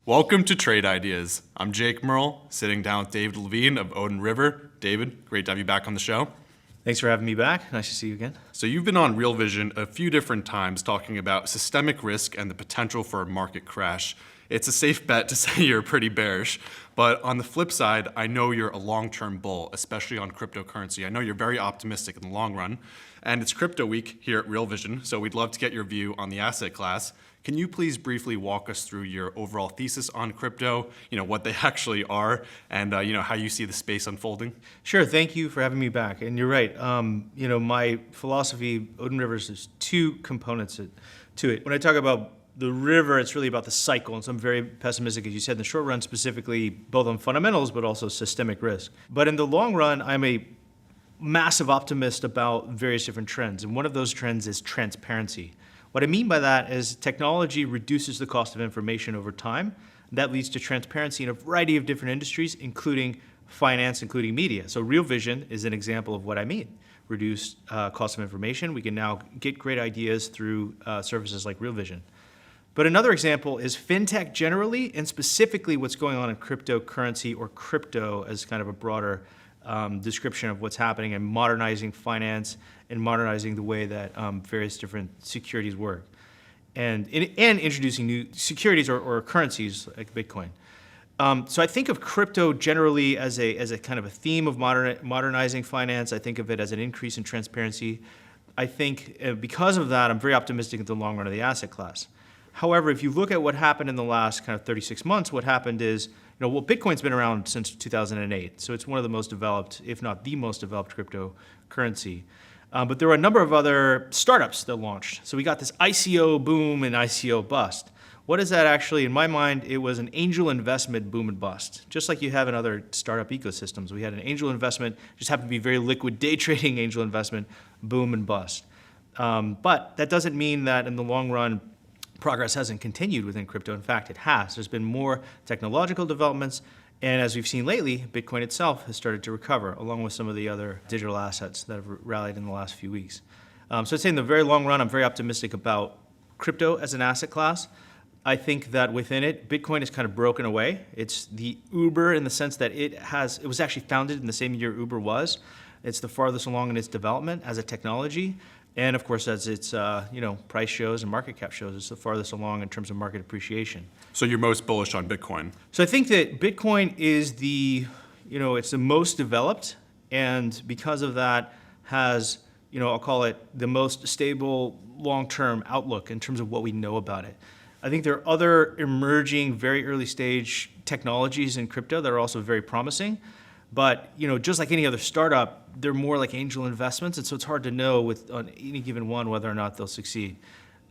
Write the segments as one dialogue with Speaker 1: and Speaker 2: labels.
Speaker 1: Welcome to Trade Ideas. I'm Jake Merl, sitting down with David Levine of Odin River. David, great to have you back on the show.
Speaker 2: Thanks for having me back. Nice to see you again.
Speaker 1: So you've been on Real Vision a few different times talking about systemic risk and the potential for a market crash. It's a safe bet to say you're pretty bearish, but on the flip side, I know you're a long-term bull, especially on cryptocurrency. I know you're very optimistic in the long run, and it's crypto week here at Real Vision, so we'd love to get your view on the asset class. Can you please briefly walk us through your overall thesis on crypto, what they actually are, and how you see the space unfolding?
Speaker 2: Sure. Thank you for having me back. And you're right. My philosophy, Odin River, there's two components to it. When I talk about the river, it's really about the cycle, and so I'm very pessimistic, as you said, in the short run, specifically both on fundamentals, but also systemic risk. But in the long run, I'm a massive optimist about various different trends, and one of those trends is transparency. What I mean by that is technology reduces the cost of information over time. That leads to transparency in a variety of different industries, including finance, including media. So Real Vision is an example of what I mean. Reduced cost of information. We can now get great ideas through services like Real Vision. But another example is fintech generally, and specifically what's going on in cryptocurrency or crypto as kind of a broader description of what's happening and modernizing finance and modernizing the way that various different securities work, and introducing new securities or currencies like Bitcoin. So I think of crypto generally as a kind of a theme of modernizing finance. I think of it as an increase in transparency. I think because of that, I'm very optimistic in the long run of the asset class. However, if you look at what happened in the last kind of 36 months, what happened is, Bitcoin's been around since 2008, so it's one of the most developed, if not the most developed cryptocurrency. But there were a number of other startups that launched. So we got this ICO boom and ICO bust. What is that actually? In my mind, it was an angel investment boom and bust. Just like you have in other startup ecosystems. We had an angel investment, just happened to be very liquid day trading angel investment, boom and bust. But that doesn't mean that in the long run, progress hasn't continued within crypto. In fact, it has. There's been more technological developments, and as we've seen lately, Bitcoin itself has started to recover, along with some of the other digital assets that have rallied in the last few weeks. So I'd say in the very long run, I'm very optimistic about crypto as an asset class. I think that within it, Bitcoin is kind of broken away. It's the Uber in the sense that it was actually founded in the same year Uber was. It's the farthest along in its development as a technology. And of course, as its price shows and market cap shows, it's the farthest along in terms of market appreciation.
Speaker 1: So you're most bullish on Bitcoin?
Speaker 2: So I think that Bitcoin is it's the most developed, and because of that has, I'll call it the most stable long-term outlook in terms of what we know about it. I think there are other emerging, very early stage technologies in crypto that are also very promising. But just like any other startup, they're more like angel investments, and so it's hard to know on any given one whether or not they'll succeed.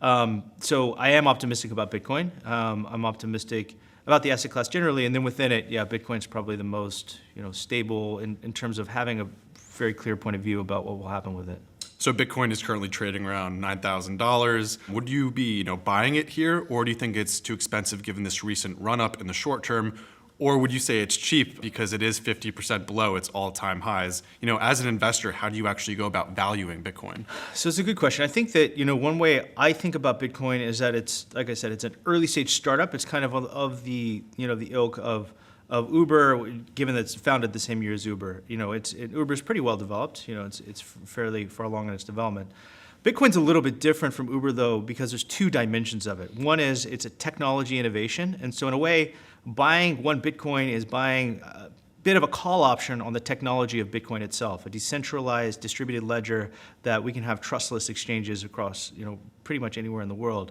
Speaker 2: So I am optimistic about Bitcoin. I'm optimistic about the asset class generally, and then within it, Bitcoin's probably the most stable in terms of having a very clear point of view about what will happen with it.
Speaker 1: So Bitcoin is currently trading around $9,000. Would you be buying it here, or do you think it's too expensive given this recent run up in the short term? Or would you say it's cheap because it is 50% below its all-time highs? As an investor, how do you actually go about valuing Bitcoin?
Speaker 2: So it's a good question. I think that, one way I think about Bitcoin is that it's, like I said, it's an early stage startup. It's kind of the ilk of Uber, given that it's founded the same year as Uber. Uber's pretty well developed. It's fairly far along in its development. Bitcoin's a little bit different from Uber, though, because there's two dimensions of it. One is it's a technology innovation, and so in a way, buying one Bitcoin is buying a bit of a call option on the technology of Bitcoin itself, a decentralized distributed ledger that we can have trustless exchanges across pretty much anywhere in the world.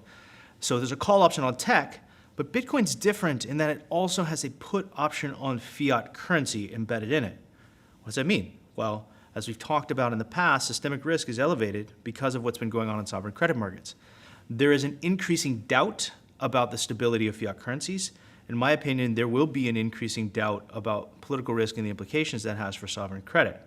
Speaker 2: So there's a call option on tech, but Bitcoin's different in that it also has a put option on fiat currency embedded in it. What does that mean? Well, as we've talked about in the past, systemic risk is elevated because of what's been going on in sovereign credit markets. There is an increasing doubt about the stability of fiat currencies. In my opinion, there will be an increasing doubt about political risk and the implications that has for sovereign credit.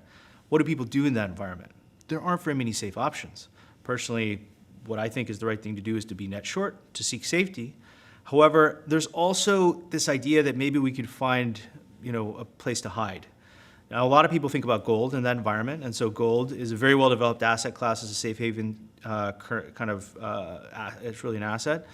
Speaker 2: What do people do in that environment? There aren't very many safe options. Personally, what I think is the right thing to do is to be net short, to seek safety. However, there's also this idea that maybe we could find a place to hide. Now, a lot of people think about gold in that environment, and so gold is a very well-developed asset class as a safe haven it's really an asset.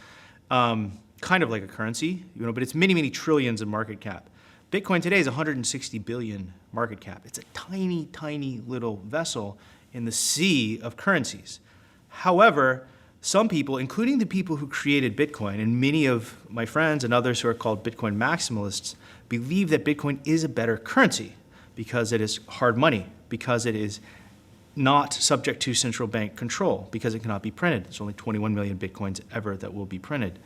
Speaker 2: kind of like a currency, but it's many, many trillions in market cap. Bitcoin today is 160 billion market cap. It's a tiny, tiny little vessel in the sea of currencies. However, some people, including the people who created Bitcoin, and many of my friends and others who are called Bitcoin maximalists, believe that Bitcoin is a better currency because it is hard money, because it is not subject to central bank control, because it cannot be printed. There's only 21 million Bitcoins ever that will be printed,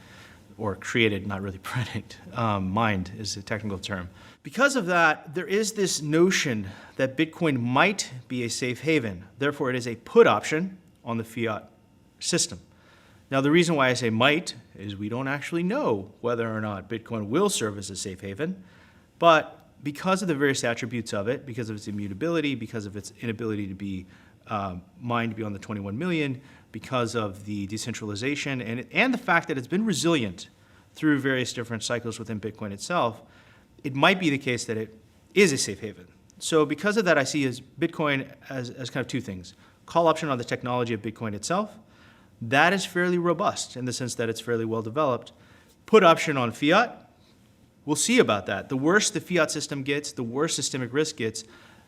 Speaker 2: or created, not really printed. Mined is the technical term. Because of that, there is this notion that Bitcoin might be a safe haven. Therefore, it is a put option on the fiat system. Now, the reason why I say might is we don't actually know whether or not Bitcoin will serve as a safe haven, but because of the various attributes of it, because of its immutability, because of its inability to be mined beyond the 21 million, because of the decentralization, and the fact that it's been resilient through various different cycles within Bitcoin itself, it might be the case that it is a safe haven. So because of that, I see Bitcoin as kind of two things. Call option on the technology of Bitcoin itself. That is fairly robust in the sense that it's fairly well developed. Put option on fiat. We'll see about that. The worse the fiat system gets, the worse systemic risk gets,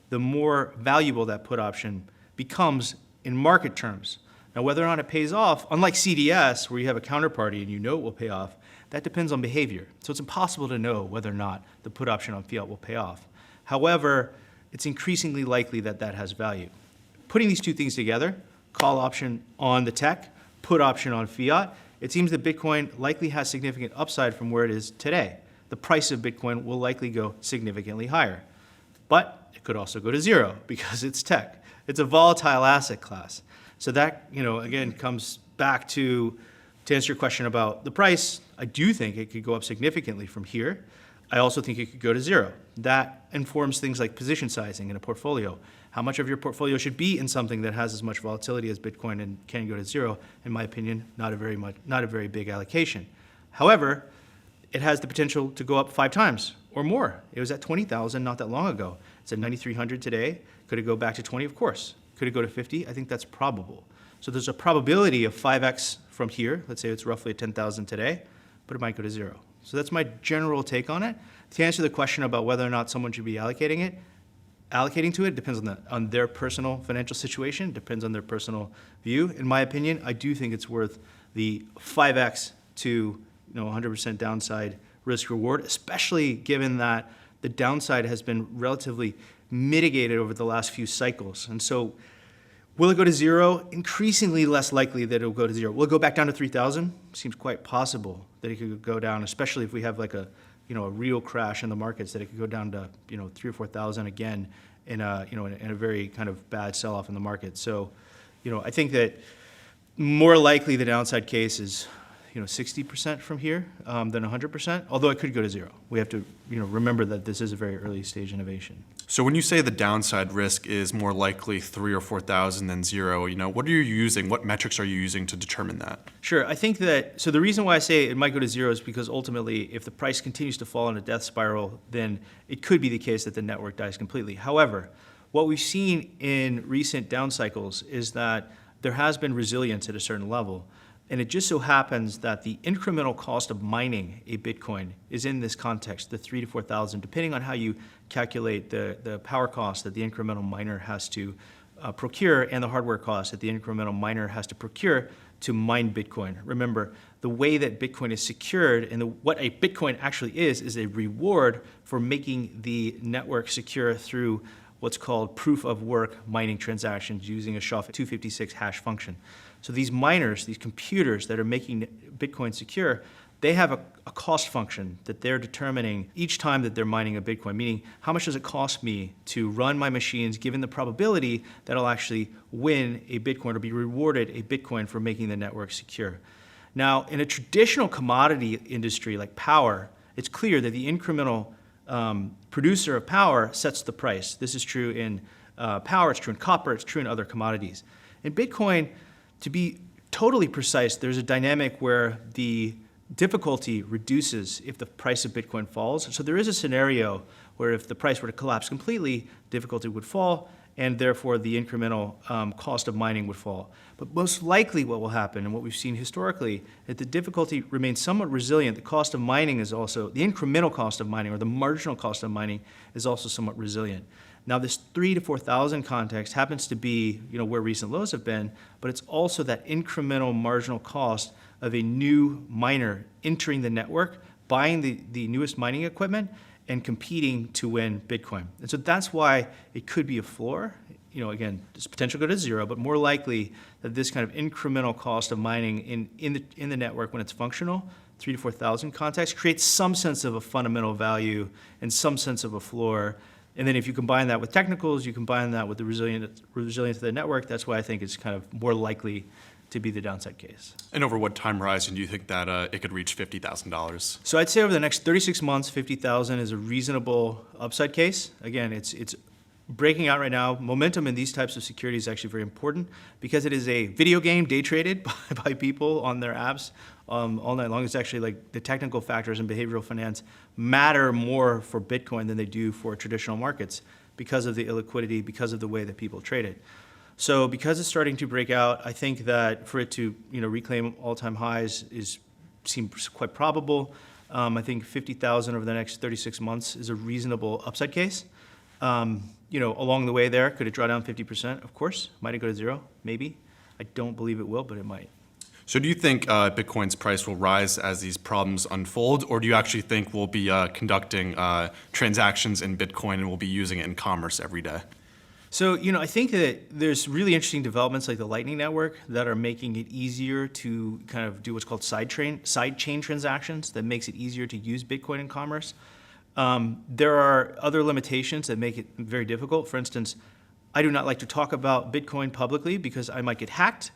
Speaker 2: the more valuable that put option becomes in market terms. Now, whether or not it pays off, unlike CDS, where you have a counterparty and you know it will pay off, that depends on behavior. So it's impossible to know whether or not the put option on fiat will pay off. However, it's increasingly likely that that has value. Putting these two things together, call option on the tech, put option on fiat, it seems that Bitcoin likely has significant upside from where it is today. The price of Bitcoin will likely go significantly higher. But it could also go to zero because it's tech. It's a volatile asset class. So that, again, comes back to answer your question about the price. I do think it could go up significantly from here. I also think it could go to zero. That informs things like position sizing in a portfolio. How much of your portfolio should be in something that has as much volatility as Bitcoin and can go to zero? In my opinion, not a very big allocation. However, it has the potential to go up 5 times or more. It was at 20,000 not that long ago. It's at 9,300 today. Could it go back to 20? Of course. Could it go to 50? I think that's probable. So there's a probability of 5x from here. Let's say it's roughly at 10,000 today, but it might go to zero. So that's my general take on it. To answer the question about whether or not someone should be allocating to it depends on their personal financial situation, depends on their personal view. In my opinion, I do think it's worth the 5x to 100% downside risk reward, especially given that the downside has been relatively mitigated over the last few cycles. And so will it go to zero? Increasingly less likely that it will go to zero. Will it go back down to 3,000? Seems quite possible that it could go down, especially if we have like a real crash in the markets, that it could go down to 3,000 or 4,000 again in a very kind of bad sell-off in the market. So, I think that more likely the downside case is 60% from here than 100%, although it could go to zero. We have to remember that this is a very early stage innovation.
Speaker 1: So when you say the downside risk is more likely 3,000 or 4,000 than zero, what are you using? What metrics are you using to determine that?
Speaker 2: Sure. I think that, so the reason why I say it might go to zero is because ultimately, if the price continues to fall in a death spiral, then it could be the case that the network dies completely. However, what we've seen in recent down cycles is that there has been resilience at a certain level. And it just so happens that the incremental cost of mining a Bitcoin is in this context, the 3,000 to 4,000, depending on how you calculate the power cost that the incremental miner has to procure and the hardware cost that the incremental miner has to procure to mine Bitcoin. Remember, the way that Bitcoin is secured and what a Bitcoin actually is a reward for making the network secure through what's called proof of work mining transactions using a SHA-256 hash function. So these miners, these computers that are making Bitcoin secure, they have a cost function that they're determining each time that they're mining a Bitcoin, meaning how much does it cost me to run my machines given the probability that I'll actually win a Bitcoin or be rewarded a Bitcoin for making the network secure. Now, in a traditional commodity industry like power, it's clear that the incremental producer of power sets the price. This is true in power, it's true in copper, it's true in other commodities. In Bitcoin, to be totally precise, there's a dynamic where the difficulty reduces if the price of Bitcoin falls. So there is a scenario where if the price were to collapse completely, difficulty would fall, and therefore the incremental cost of mining would fall. But most likely what will happen, and what we've seen historically, that the difficulty remains somewhat resilient. The cost of mining is also, the incremental cost of mining, or the marginal cost of mining, is also somewhat resilient. Now, this 3,000 to 4,000 context happens to be, where recent lows have been, but it's also that incremental marginal cost of a new miner entering the network, buying the newest mining equipment, and competing to win Bitcoin. And so that's why it could be a floor. Again, there's potential to go to zero, but more likely that this kind of incremental cost of mining in the network when it's functional, 3,000 to 4,000 context, creates some sense of a fundamental value and some sense of a floor. And then if you combine that with technicals, you combine that with the resilience of the network, that's why I think it's kind of more likely to be the downside case.
Speaker 1: And over what time horizon do you think that it could reach $50,000?
Speaker 2: So I'd say over the next 36 months, 50,000 is a reasonable upside case. Again, it's breaking out right now. Momentum in these types of securities is actually very important because it is a video game day traded by people on their apps all night long. It's actually like the technical factors in behavioral finance matter more for Bitcoin than they do for traditional markets because of the illiquidity, because of the way that people trade it. So because it's starting to break out, I think that for it to reclaim all-time highs seems quite probable. I think 50,000 over the next 36 months is a reasonable upside case. Along the way there, could it draw down 50%? Of course. Might it go to zero? Maybe. I don't believe it will, but it might.
Speaker 1: So do you think Bitcoin's price will rise as these problems unfold, or do you actually think we'll be conducting transactions in Bitcoin and we'll be using it in commerce every day?
Speaker 2: So, I think that there's really interesting developments like the Lightning Network that are making it easier to kind of do what's called side chain transactions that makes it easier to use Bitcoin in commerce. There are other limitations that make it very difficult. For instance, I do not like to talk about Bitcoin publicly because I might get hacked.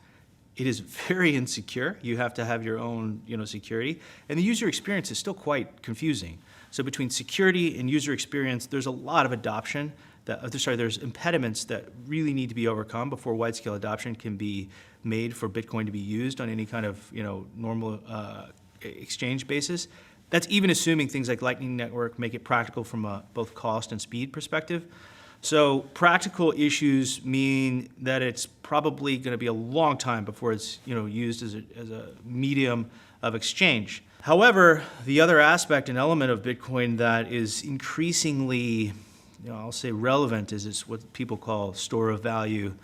Speaker 2: It is very insecure. You have to have your own, security. And the user experience is still quite confusing. So between security and user experience, there's a lot of adoption. There's impediments that really need to be overcome before wide-scale adoption can be made for Bitcoin to be used on any kind of, normal exchange basis. That's even assuming things like Lightning Network make it practical from a both cost and speed perspective. So practical issues mean that it's probably going to be a long time before it's used as a medium of exchange. However, the other aspect and element of Bitcoin that is increasingly, I'll say relevant is it's what people call store of value.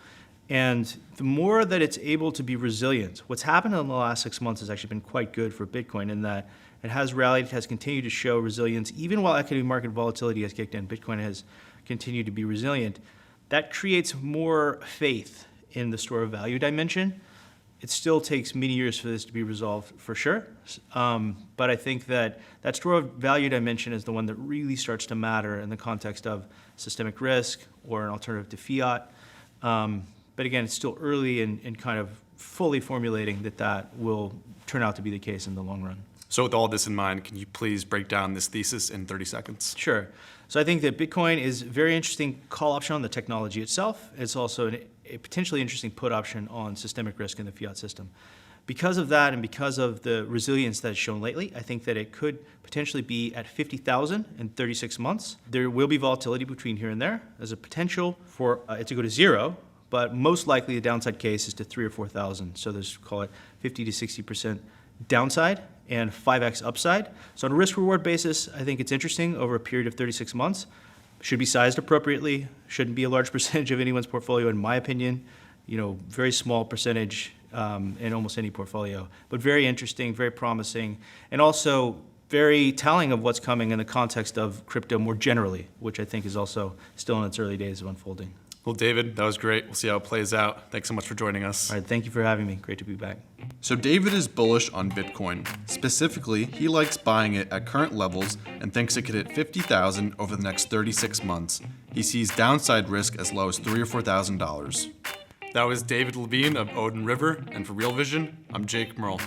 Speaker 2: And the more that it's able to be resilient, what's happened in the last 6 months has actually been quite good for Bitcoin in that it has rallied, it has continued to show resilience. Even while equity market volatility has kicked in, Bitcoin has continued to be resilient. That creates more faith in the store of value dimension. It still takes many years for this to be resolved for sure. But I think that store of value dimension is the one that really starts to matter in the context of systemic risk or an alternative to fiat. But again, it's still early in kind of fully formulating that will turn out to be the case in the long run.
Speaker 1: So with all this in mind, can you please break down this thesis in 30 seconds?
Speaker 2: Sure. So I think that Bitcoin is a very interesting call option on the technology itself. It's also a potentially interesting put option on systemic risk in the fiat system. Because of that and because of the resilience that it's shown lately, I think that it could potentially be at 50,000 in 36 months. There will be volatility between here and there. There's a potential for it to go to zero, but most likely the downside case is to 3,000 or 4,000. So there's, call it 50 to 60% downside and 5x upside. So on a risk-reward basis, I think it's interesting over a period of 36 months. Should be sized appropriately, shouldn't be a large percentage of anyone's portfolio, in my opinion. Very small percentage in almost any portfolio, but very interesting, very promising, and also very telling of what's coming in the context of crypto more generally, which I think is also still in its early days of unfolding.
Speaker 1: Well, David, that was great. We'll see how it plays out. Thanks so much for joining us.
Speaker 2: All right, thank you for having me. Great to be back.
Speaker 1: So David is bullish on Bitcoin. Specifically, he likes buying it at current levels and thinks it could hit 50,000 over the next 36 months. He sees downside risk as low as $3,000 or $4,000. That was David Levine of Odin River, and for Real Vision, I'm Jake Merl.